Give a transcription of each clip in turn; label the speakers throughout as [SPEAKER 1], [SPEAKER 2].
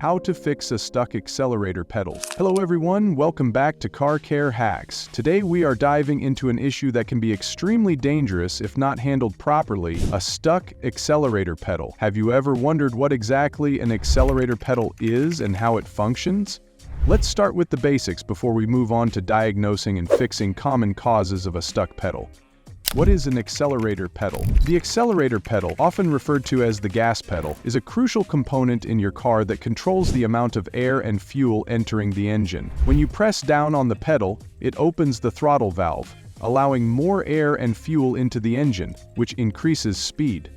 [SPEAKER 1] How to fix a stuck accelerator pedal. Hello everyone, welcome back to Car Care Hacks. Today we are diving into an issue that can be extremely dangerous if not handled properly, a stuck accelerator pedal. Have you ever wondered what exactly an accelerator pedal is and how it functions? Let's start with the basics before we move on to diagnosing and fixing common causes of a stuck pedal. What is an accelerator pedal? The accelerator pedal, often referred to as the gas pedal, is a crucial component in your car that controls the amount of air and fuel entering the engine. When you press down on the pedal, it opens the throttle valve, allowing more air and fuel into the engine, which increases speed.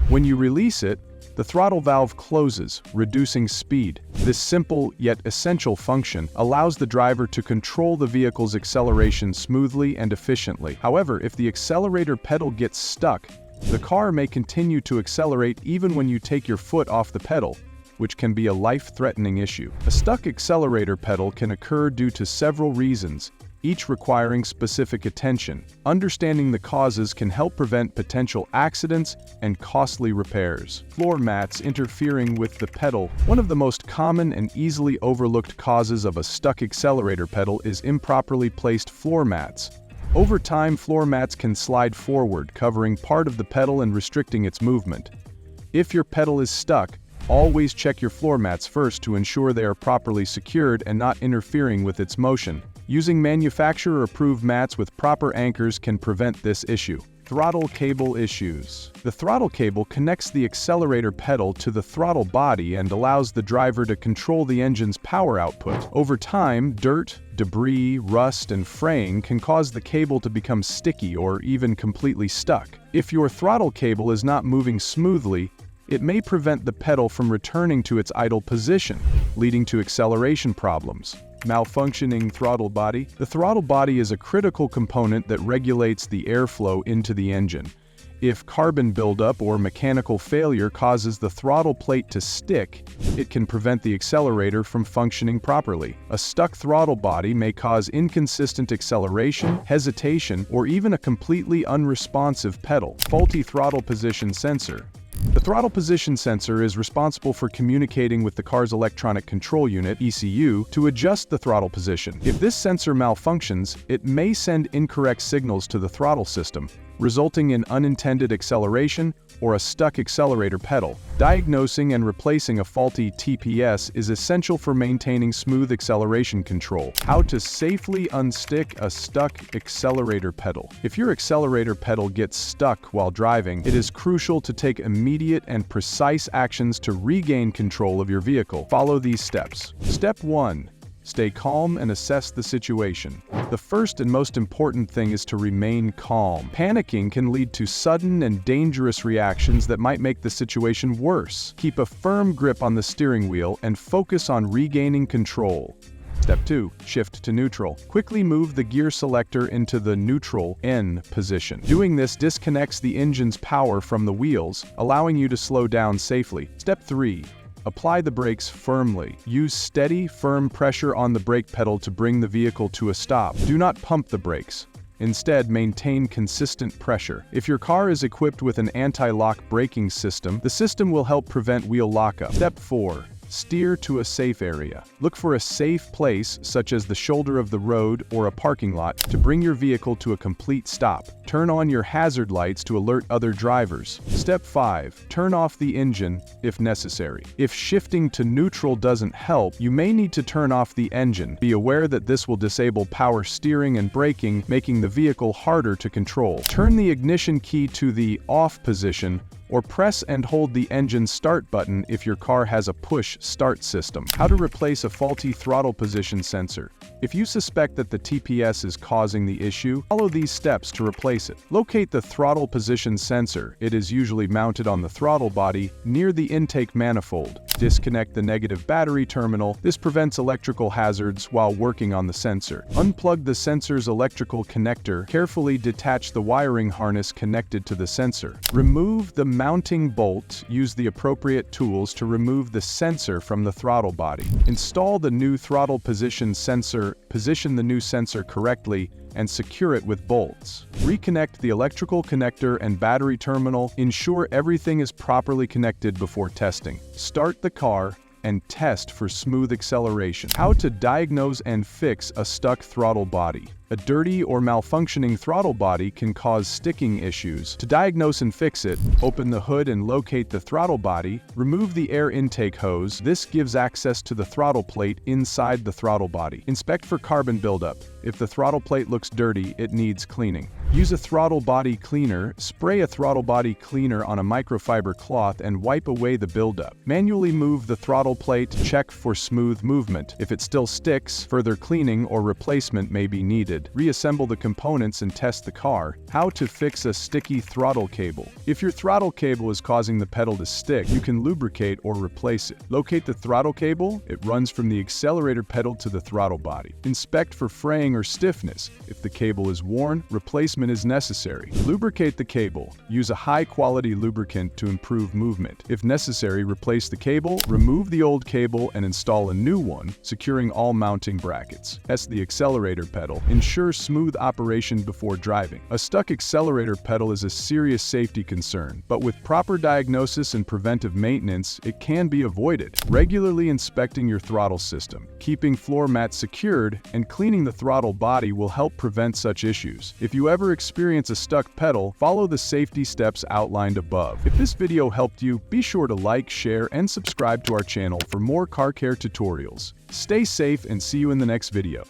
[SPEAKER 1] When you release it, the throttle valve closes, reducing speed. This simple yet essential function allows the driver to control the vehicle's acceleration smoothly and efficiently. However, if the accelerator pedal gets stuck, the car may continue to accelerate even when you take your foot off the pedal, which can be a life-threatening issue. A stuck accelerator pedal can occur due to several reasons, each requiring specific attention. Understanding the causes can help prevent potential accidents and costly repairs. Floor mats interfering with the pedal. One of the most common and easily overlooked causes of a stuck accelerator pedal is improperly placed floor mats. Over time, floor mats can slide forward, covering part of the pedal and restricting its movement. If your pedal is stuck, always check your floor mats first to ensure they are properly secured and not interfering with its motion. Using manufacturer-approved mats with proper anchors can prevent this issue. Throttle cable issues. The throttle cable connects the accelerator pedal to the throttle body and allows the driver to control the engine's power output. Over time, dirt, debris, rust, and fraying can cause the cable to become sticky or even completely stuck. If your throttle cable is not moving smoothly, it may prevent the pedal from returning to its idle position, leading to acceleration problems. Malfunctioning throttle body. The throttle body is a critical component that regulates the airflow into the engine. If carbon buildup or mechanical failure causes the throttle plate to stick, it can prevent the accelerator from functioning properly. A stuck throttle body may cause inconsistent acceleration, hesitation, or even a completely unresponsive pedal. Faulty throttle position sensor. The throttle position sensor is responsible for communicating with the car's electronic control unit, ECU, to adjust the throttle position. If this sensor malfunctions, it may send incorrect signals to the throttle system, resulting in unintended acceleration or a stuck accelerator pedal. Diagnosing and replacing a faulty TPS is essential for maintaining smooth acceleration control. How to safely unstick a stuck accelerator pedal. If your accelerator pedal gets stuck while driving, it is crucial to take immediate and precise actions to regain control of your vehicle. Follow these steps. Step 1. Stay calm and assess the situation. The first and most important thing is to remain calm. Panicking can lead to sudden and dangerous reactions that might make the situation worse. Keep a firm grip on the steering wheel and focus on regaining control. Step 2. Shift to neutral. Quickly move the gear selector into the neutral N position. Doing this disconnects the engine's power from the wheels, allowing you to slow down safely. Step 3. Apply the brakes firmly. Use steady, firm pressure on the brake pedal to bring the vehicle to a stop. Do not pump the brakes. Instead, maintain consistent pressure. If your car is equipped with an anti-lock braking system, the system will help prevent wheel lockup. Step 4. Steer to a safe area. Look for a safe place, such as the shoulder of the road or a parking lot, to bring your vehicle to a complete stop. Turn on your hazard lights to alert other drivers. Step 5. Turn off the engine, if necessary. If shifting to neutral doesn't help, you may need to turn off the engine. Be aware that this will disable power steering and braking, making the vehicle harder to control. Turn the ignition key to the off position, or press and hold the engine start button if your car has a push start system. How to replace a faulty throttle position sensor. If you suspect that the TPS is causing the issue, follow these steps to replace it. Locate the throttle position sensor. It is usually mounted on the throttle body near the intake manifold. Disconnect the negative battery terminal. This prevents electrical hazards while working on the sensor. Unplug the sensor's electrical connector. Carefully detach the wiring harness connected to the sensor. Remove the mounting bolt. Use the appropriate tools to remove the sensor from the throttle body. Install the new throttle position sensor. Position the new sensor correctly and secure it with bolts. Reconnect the electrical connector and battery terminal. Ensure everything is properly connected before testing. Start the car and test for smooth acceleration. How to diagnose and fix a stuck throttle body. A dirty or malfunctioning throttle body can cause sticking issues. To diagnose and fix it, open the hood and locate the throttle body. Remove the air intake hose. This gives access to the throttle plate inside the throttle body. Inspect for carbon buildup. If the throttle plate looks dirty, it needs cleaning. Use a throttle body cleaner. Spray a throttle body cleaner on a microfiber cloth and wipe away the buildup. Manually move the throttle plate. Check for smooth movement. If it still sticks, further cleaning or replacement may be needed. Reassemble the components and test the car. How to fix a sticky throttle cable. If your throttle cable is causing the pedal to stick, you can lubricate or replace it. Locate the throttle cable. It runs from the accelerator pedal to the throttle body. Inspect for fraying or stiffness. If the cable is worn, replacement is necessary. Lubricate the cable. Use a high-quality lubricant to improve movement. If necessary, replace the cable, remove the old cable, and install a new one, securing all mounting brackets. Test the accelerator pedal. Ensure smooth operation before driving. A stuck accelerator pedal is a serious safety concern, but with proper diagnosis and preventive maintenance, it can be avoided. Regularly inspecting your throttle system, keeping floor mats secured, and cleaning the throttle body will help prevent such issues. If you ever experience a stuck pedal, follow the safety steps outlined above. If this video helped you, be sure to like, share, and subscribe to our channel for more car care tutorials. Stay safe and see you in the next video.